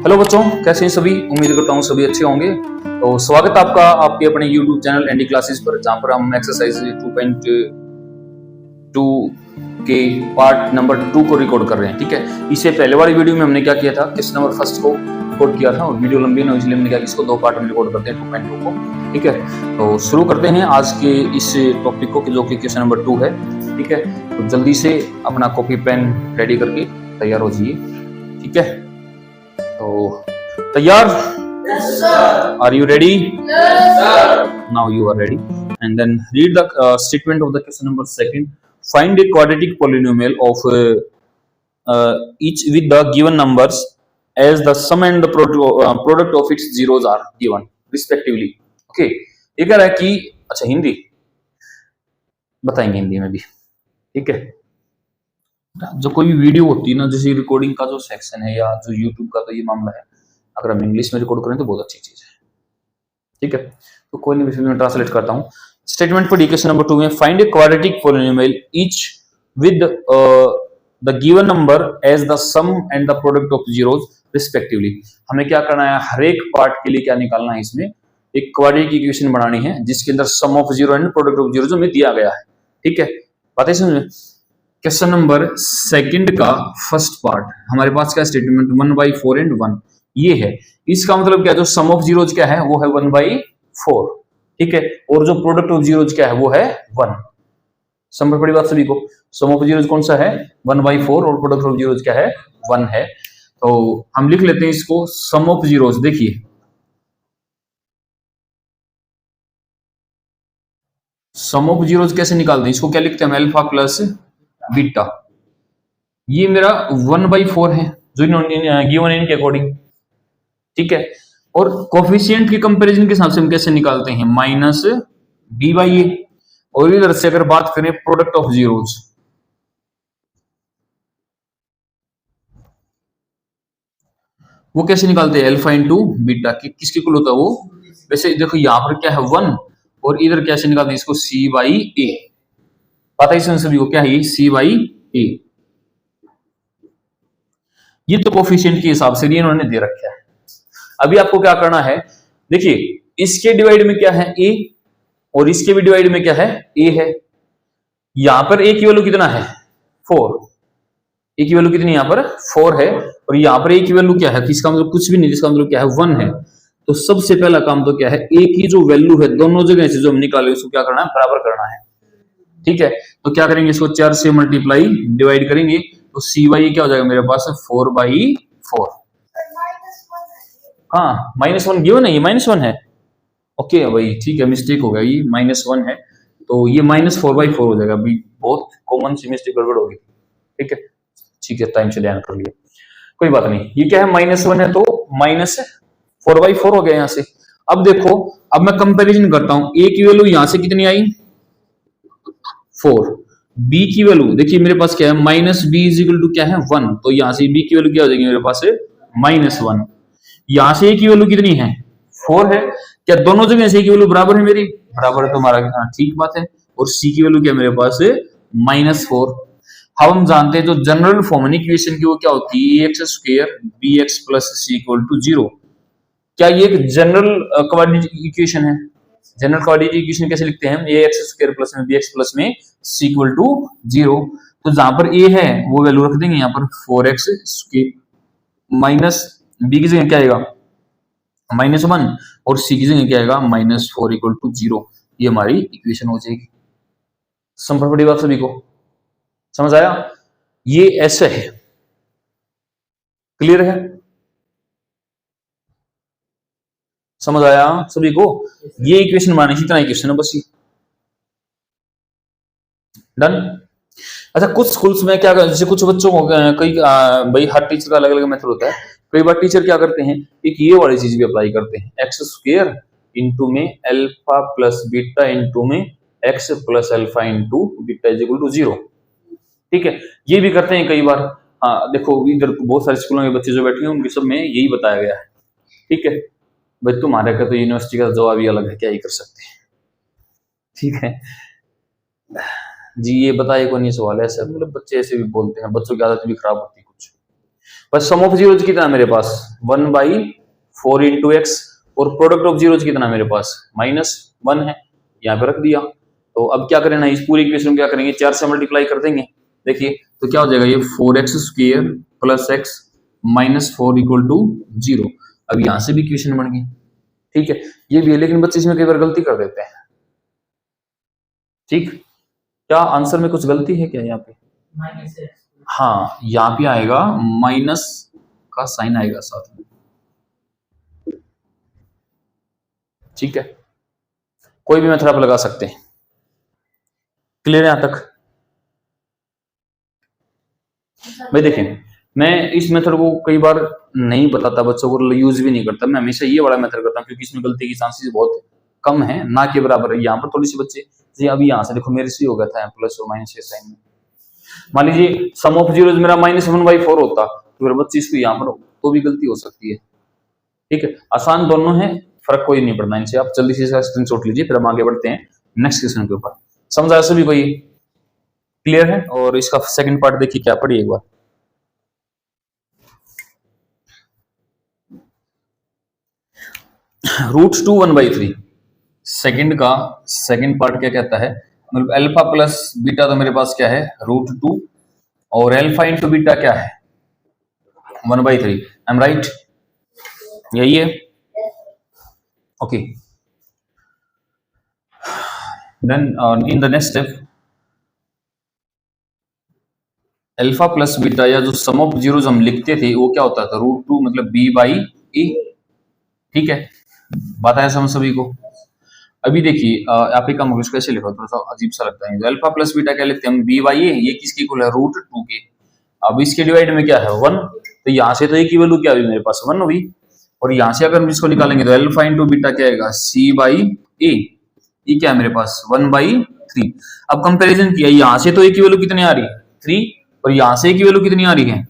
Hello बच्चों, कैसे हैं सभी। उम्मीद करता हूँ सभी अच्छे होंगे। तो स्वागत है आपका आपके अपने YouTube चैनल एनडी क्लासेस पर, जहाँ पर हम एक्सरसाइज 2.2 के पार्ट नंबर 2 को रिकॉर्ड कर रहे हैं। ठीक है, इससे पहले वाली वीडियो में हमने क्या किया था, क्वेश्चन नंबर फर्स्ट को रिकॉर्ड किया था और वीडियो लंबी ना, इसलिए हमने क्या इसको दो पार्ट में रिकॉर्ड करते हैं 2.2 को। ठीक है, तो शुरू करते हैं आज के इस टॉपिक को, जो कि क्वेश्चन नंबर 2 है। ठीक है, तो जल्दी से अपना कॉपी पेन रेडी करके तैयार हो जाइए। ठीक है, तो तैयार? Yes, sir. Are you ready? Yes, sir. Now you are ready. And then read the statement of the question number second. Find a quadratic polynomial of each with the given numbers as the sum and the product of its zeros are given respectively. Okay. ये कह रहा है कि अच्छा हिंदी बताएंगे हिंदी में भी। ठीक है, जो कोई भी वीडियो होती है ना, जैसे रिकॉर्डिंग का जो सेक्शन है या जो यूट्यूब का, तो ये मामला है, अगर हम इंग्लिश में रिकॉर्ड करें तो बहुत अच्छी चीज है। ठीक है, तो कोई नहीं, मैं ट्रांसलेट करता हूँ। स्टेटमेंट फॉर क्वेश्चन नंबर 2 में find a quadratic polynomial each with the given number as the sum and the product of zeros respectively. हमें क्या करना है, हर एक पार्ट के लिए क्या निकालना है, इसमें एक क्वाड्रेटिक इक्वेशन बनानी है जिसके अंदर sum of zero and product of zero हमें दिया गया है। ठीक है, बातें समझ। क्वेश्चन नंबर सेकंड का फर्स्ट पार्ट हमारे पास क्या स्टेटमेंट 1/4 एंड 1 ये है। इसका मतलब क्या है, जो सम ऑफ जीरोज क्या है वो है 1/4। ठीक है, और जो प्रोडक्ट ऑफ जीरोज क्या है वो है 1। समझ पड़ी बात सभी को। सम ऑफ जीरोज कौन सा है, 1/4, और प्रोडक्ट ऑफ जीरोज क्या है, 1 है। तो हम लिख लेते हैं इसको सम ऑफ जीरोज। देखिए सम ऑफ जीरोज कैसे निकालते हैं, इसको क्या लिखते हैं, अल्फा प्लस बीटा। ये मेरा 1/4 है जो इन्होंने गिवन इनके अकॉर्डिंग। ठीक है, और कोफिशिएंट के कंपैरिजन के हिसाब से हम कैसे निकालते हैं, माइनस b/a। और इधर से अगर बात करें प्रोडक्ट ऑफ जीरोस, वो कैसे निकालते हैं, अल्फा इंटू बीटा। किसके इक्वल होता है वो, वैसे देखो यहाँ पर क्या है 1, और इधर कैसे निकालते हैं इसको, c/a। पता है इसमें सभी को क्या है, ये c/a। ये तो कोफिशिएंट के हिसाब से इन्होंने दे रखा है। अभी आपको क्या करना है, देखिए इसके डिवाइड में क्या है a, और इसके भी डिवाइड में क्या है a है। यहां पर a की वैल्यू कितना है, 4। a की वैल्यू कितनी यहां पर 4 है, और यहां पर a की वैल्यू क्या है, इसका मतलब कुछ भी नहीं, इसका मतलब क्या है 1 है। तो सबसे पहला काम तो क्या है, a की जो वैल्यू है दोनों जगह से जो हम निकाले उसको क्या करना है, बराबर करना है। ठीक है, तो क्या करेंगे, इसको 4 से मल्टीप्लाई डिवाइड करेंगे, तो c/a क्या हो जाएगा मेरे पास 4/4। हाँ -1 गिवन है, ये -1 है। ओके भाई, ठीक है, मिस्टेक हो गया, ये -1 है, तो ये -4/4 हो जाएगा। अभी बहुत कॉमन सी मिस्टेक गड़बड़ होगी। ठीक है, ठीक है, टाइम से ध्यान कर लिया, कोई बात नहीं। ये क्या है, -1 है, तो -4/4 हो गया यहाँ से। अब देखो, अब मैं कंपैरिजन करता हूं, a की वैल्यू यहां से कितनी आई, 4। b की वैल्यू देखिए मेरे पास क्या है, -b = क्या है 1, तो यहां से b की वैल्यू क्या हो जाएगी मेरे पास -1। यहां से a की वैल्यू कितनी है, 4 है। क्या दोनों जगह से a की वैल्यू बराबर है मेरी, बराबर है, तो हमारा ठीक बात है। और c की वैल्यू क्या है मेरे पास -4। अब हम जानते हैं जो जनरल फॉर्म इक्वेशन की वो क्या होती है, ax² bx + c = 0। क्या ये एक जनरल क्वाड्रेटिक इक्वेशन है। जनरल क्वाड्रेटिक इक्वेशन कैसे लिखते हैं हम, ax² + में bx + में c = 0। तो जहां पर a है वो वैल्यू रख देंगे यहाँ पर 4x² माइनस b की जगह क्या आएगा -1, और c की जगह क्या आएगा -4 = 0। ये हमारी इक्वेशन हो जाएगी। समझ पड़ी बात सभी को, समझ आया, ये ऐसे है, क्लियर है, समझ आया सभी को। ये इक्वेशन बनानी थी, इतना इक्वेशन है बस ये, डन। अच्छा, कुछ स्कूल्स में क्या करते हैं, जैसे कुछ बच्चों को कई भाई हर टीचर का अलग अलग मेथड होता है। कई बार टीचर क्या करते हैं, एक ये वाली चीज भी अप्लाई करते हैं, x² इंटू में अल्फा प्लस बीटा इंटू में x + अल्फा इंटू बीटा = 0। ठीक है, ये भी करते हैं कई बार। हाँ देखो, इधर बहुत सारे स्कूलों के बच्चे जो बैठे हैं उनके सब में यही बताया गया है। ठीक है भाई, तुम्हारे का तो यूनिवर्सिटी का जवाब ही अलग है, क्या ही कर सकते हैं। ठीक है जी, ये बताइए कौन, ये सवाल है ऐसा, मतलब बच्चे ऐसे भी बोलते हैं, बच्चों की आदत भी खराब होती है कुछ। बस सम ऑफ जीरोज कितना मेरे पास 1/4 इंटू एक्स, और प्रोडक्ट ऑफ जीरोज कितना मेरे पास -1 है, यहाँ पे रख दिया। तो अब क्या करना है, इस पूरी इक्वेशन में क्या करेंगे, 4 से मल्टीप्लाई कर देंगे। देखिए तो क्या हो जाएगा, ये 4x² + x -4 = 0। अब यहां से भी इक्वेशन बन गई, ठीक है। ये भी है, लेकिन बच्चे इसमें कई बार गलती कर देते हैं। ठीक, क्या आंसर में कुछ गलती है क्या यहाँ पे? हाँ, यहाँ पे आएगा माइनस का साइन आएगा साथ में, ठीक है। कोई भी मेथड आप लगा सकते हैं। क्लियर है यहाँ तक? भाई देखें, मैं इस मेथड को कई बार नहीं बताता बच्चों को, यूज भी नहीं करता। मैं हमेशा ये वाला मेथड करता हूँ क्योंकि इसमें गलती की चांसेस बहुत कम है, ना के बराबर है। यहाँ पर थोड़ी सी बच्चे, जैसे अभी यहाँ से देखो मेरे से हो गया था प्लस और माइनस के साइन में। मान लीजिए सम ऑफ जीरोज मेरा -1/4 होता, तो फिर बच्चे इसको यहाँ पर तो भी गलती हो सकती है, ठीक है। आसान दोनों है, फर्क कोई नहीं पड़ना इनसे। आप जल्दी से इसका स्क्रीनशॉट लीजिए, फिर हम आगे बढ़ते हैं नेक्स्ट क्वेश्चन के ऊपर। समझ आया सभी को? ये क्लियर है? और इसका सेकंड पार्ट देखिए क्या पढ़िए एक बार। √2 1/3, सेकंड का सेकंड पार्ट क्या कहता है, मतलब अल्फा प्लस बीटा तो मेरे पास क्या है √2, और अल्फा इंटू बीटा क्या है 1/3। I am right? यही है, okay. Then in the next step, alpha plus beta या जो सम ऑफ जीरोज हम लिखते थे वो क्या होता था, √2 मतलब b/e, ठीक है। बात आया समझ सभी को? अभी देखिए आप एक काम कैसे लिखो, थोड़ा सा अजीब सा लगता है। अल्फा प्लस बीटा क्या लिखते हैं हम, b/a, ये किसके इक्वल है √2 के। अब इसके डिवाइड में क्या है 1, तो यहाँ से तो a की वैल्यू क्या हुई मेरे पास 1 हुई, और यहाँ से अगर हम इसको निकालेंगे तो अल्फा इंटू बीटा क्या आएगा c/a, ये क्या है मेरे पास 1/3। अब कंपैरिजन किया, यहाँ से तो a की वैल्यू कितनी आ रही है 3, और यहाँ से a की वैल्यू कितनी आ रही है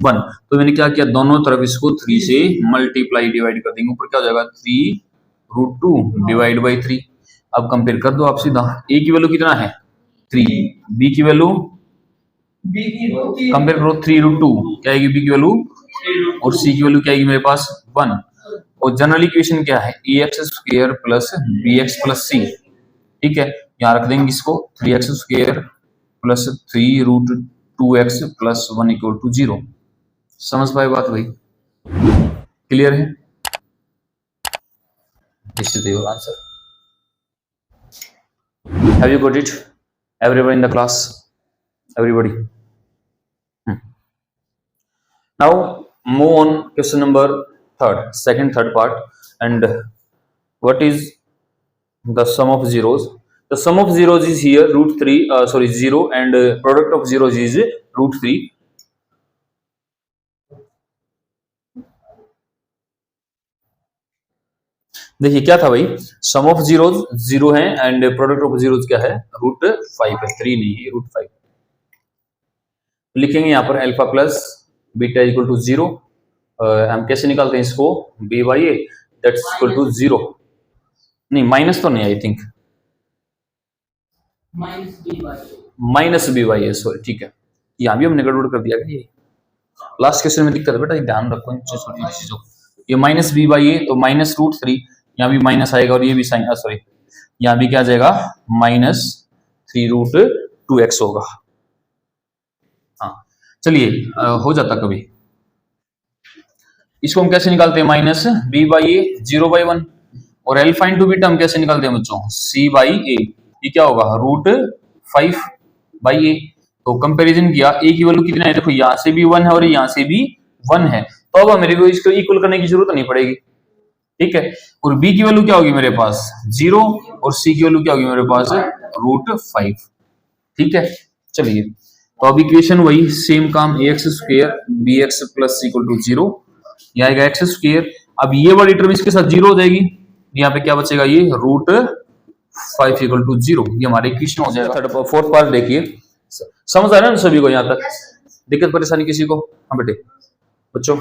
1, तो मैंने क्या किया, दोनों तरफ इसको 3 से मल्टीप्लाई डिवाइड कर देंगे। ऊपर क्या हो जाएगा 3√2 डिवाइड बाई 3। अब कंपेयर कर दो आप सीधा, a की वैल्यू कितना है 3, b की वैल्यू कंपेयर करो 3√2 क्या आएगी b की वैल्यू, और c की वैल्यू क्या आएगी मेरे पास 1। और जनरल इक्वेशन क्या है ax² plus bx plus c, ठीक है। यहाँ रख देंगे इसको 3x² प्लस 3√2x प्लस 1 = 0। समझ पाए बात भाई? क्लियर है? This is your answer. Have you got it everyone in the class? Everybody? Now move on question number third part, and what is the sum of zeros? The sum of zeros is here √3 0, and product of zeros is √3. देखिए क्या था भाई, सम of zeros 0 है and product of zeros क्या है √5 है, 3 नहीं है √5। लिखेंगे यहाँ पर alpha plus beta equal to 0। हम कैसे निकालते हैं इसको, b/a दैट्स इक्वल टू 0, नहीं माइनस तो नहीं, आई थिंक -b/a, सॉरी, ठीक है। यहाँ भी हमने गड़बड़ कर दिया क्या, ये लास्ट क्वेश्चन में दिक्कत है बेटा, ध्यान रखो इन छोटी चीजों। ये -b/a तो -√3, यहाँ भी माइनस आएगा, और ये भी साइन, सॉरी यहाँ भी क्या आ जाएगा -3√2x होगा। हाँ चलिए, हो जाता कभी। इसको हम कैसे निकालते हैं, -b/a 0/1, और अल्फा इंटू बीटा हम कैसे निकालते हैं बच्चों, c/a, ये क्या होगा √5/a। तो कंपैरिजन किया, a की वैल्यू कितना है, देखो यहाँ से भी 1 है और यहाँ से भी 1 है, तो अब मेरे को इसको इक्वल करने की जरूरत नहीं पड़ेगी, ठीक है। और b की वैल्यू क्या होगी मेरे पास 0, और c की वैल्यू क्या होगी मेरे पास √5, ठीक है। चलिए तो अब इक्वेशन वही सेम काम, ax² bx प्लस c = 0, यह आएगा x²। अब ये वाली टर्म इसके साथ 0 हो जाएगी, यहाँ पे क्या बचेगा, ये √5 = 0, ये हमारे इक्वेशन हो जाएगा। फोर्थ पार्ट देखिए, समझ आ रहा है ना सभी को यहाँ तक? दिक्कत परेशानी किसी को? हाँ बेटे बच्चों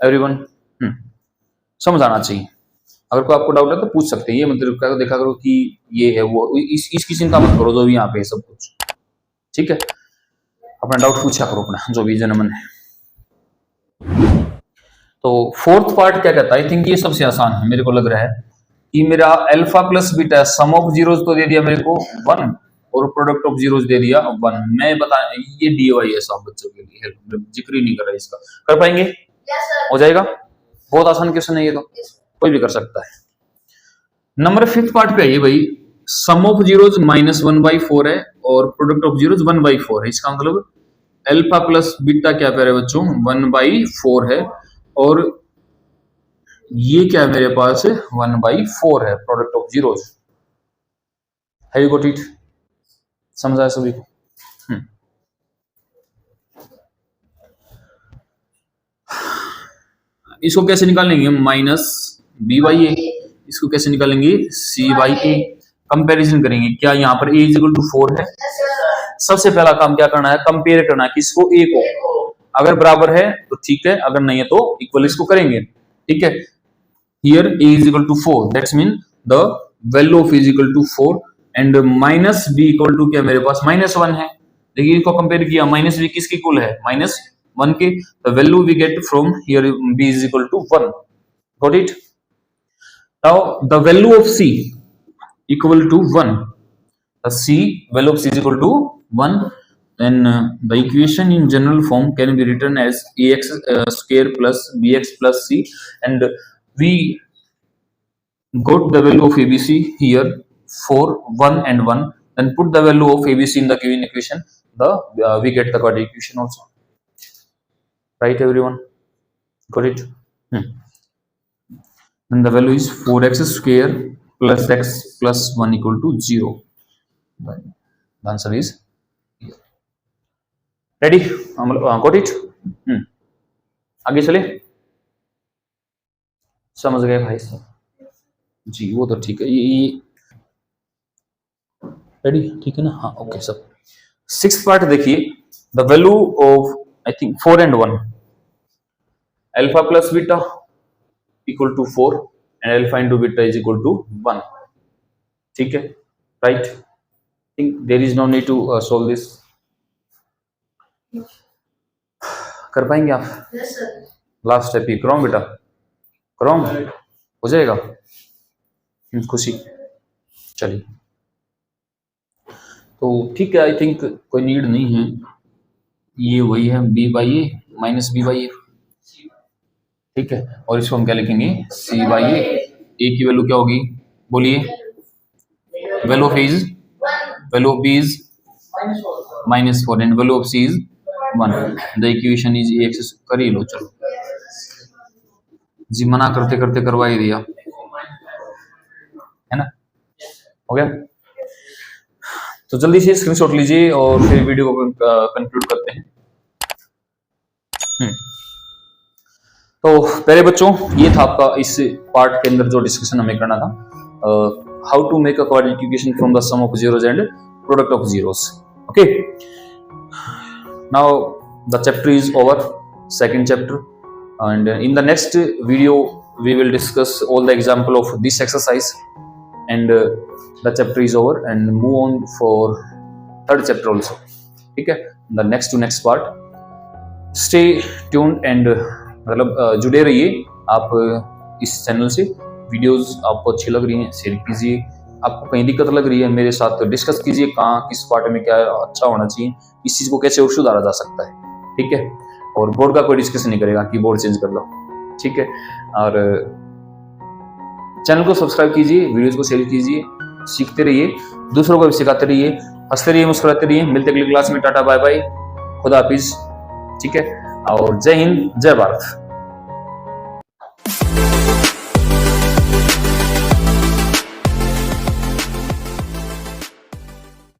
एवरीवन, समझ आना चाहिए। अगर कोई आपको डाउट है तो पूछ सकते हैं, ये मतलब देखा करो कि ये है वो, इसकी चिंता मत करो, जो भी यहाँ पे है सब कुछ, ठीक है। अपना डाउट पूछा करो अपना, जो भी जन्मन है। तो फोर्थ पार्ट क्या कहता है, आई थिंक ये सबसे आसान है मेरे को लग रहा है कि मेरा alpha plus beta some of zeros तो दे दिया मेरे को 1 और प्रोडक्ट ऑफ जीरोस दे दिया 1। मैं बता ये डीवाई है सब बच्चों के लिए, जिक्र ही नहीं कर रहा इसका। कर पाएंगे? Yes, sir. हो जाएगा। बहुत आसान क्वेश्चन है ये, तो Yes, sir. कोई भी कर सकता है। नंबर 5th पार्ट पे आइए भाई, सम ऑफ जीरोस -1/4 है और प्रोडक्ट ऑफ जीरोस 1/4 है। इसका मतलब अल्फा प्लस बीटा क्या कह रहे हैं बच्चों, 1/4 है और ये क्या है मेरे पास 1/4 है प्रोडक्ट ऑफ जीरोस। है यू गॉट इट? समझा है सभी को? इसको कैसे निकालेंगे, -b/a। इसको कैसे निकालेंगे, c/a। कंपैरिजन करेंगे, क्या यहाँ पर a = 4 है? Yes, sir. सबसे पहला काम क्या करना है, कंपेयर करना है किसको, a को। अगर बराबर है तो ठीक है, अगर नहीं है तो इक्वल इसको करेंगे। ठीक है, here a = 4, that's mean the value of a = 4 and -b = क्या मेरे पास -1 है। देखिए इसको कंपेयर किया, -b किसके इक्वल है, -1 के। The value we get from here b = 1। Got it? Now the value of c = 1, the c value of c = 1, then the equation in general form can be written as ax square plus bx plus c, and we got the value of abc here for 1 and 1, then put the value of abc in the given equation, the we get the quadratic equation also. Right everyone? Got it? Then the value is 4x square plus x plus 1 = 0. The answer is here. Ready? Got it? आगे चले, समझ गए भाई साहब जी? वो तो ठीक है, ये रेडी, ठीक है ना? हाँ ओके सब। 6th पार्ट देखिए, the value of I think 4 and 1, alpha plus beta = 4 and alpha into beta = 1। ठीक है, right? think there is no need to solve this. कर पाएंगे आप? Yes, sir. लास्ट स्टेप ही करो बेटा, करो, हो जाएगा। खुशी, चलिए तो ठीक है, आई थिंक कोई नीड नहीं है। ये वही है b/a -b/a। ठीक है, और इसको हम क्या लिखेंगे, c/a। a की वैल्यू क्या होगी, बोलिए? Value of is, value of b is -4 and value of c is 1. The equation is ax। कर ही लो, चलो जी, मना करते करते करवा ही दिया है ना, हो गया। तो जल्दी से स्क्रीनशॉट लीजिए और फिर वीडियो को कंक्लूड करते हैं। तो पहले बच्चों ये था आपका इस पार्ट के अंदर जो डिस्कशन हमें करना था, how to make a quadratic equation from the sum of zeros and product of zeros. Okay, now the chapter is over, second chapter, and in the next video we will discuss all the example of this exercise, and the chapter is over and move on for third chapter also. ठीक है, the next to next part. Stay tuned and मतलब जुड़े रहिए आप इस channel से। Videos आपको अच्छी लग रही हैं शेयर कीजिए, आपको कहीं दिक्कत लग रही है मेरे साथ डिस्कस कीजिए, कहाँ किस पार्ट में क्या अच्छा होना चाहिए, इस चीज को कैसे और सुधारा जा सकता है। ठीक है, और बोर्ड का कोई डिस्कशन नहीं करेगा कि बोर्ड चेंज कर लो। ठीक है, और चैनल को सब्सक्राइब कीजिए, वीडियोस को शेयर कीजिए, सीखते रहिए, दूसरों को भी सिखाते रहिए, हंसते रहिए, मुस्कुराते रहिए। मिलते अगली क्लास में, टाटा बाय बाय, खुदा हाफिज। ठीक है, और जय हिंद, जय भारत।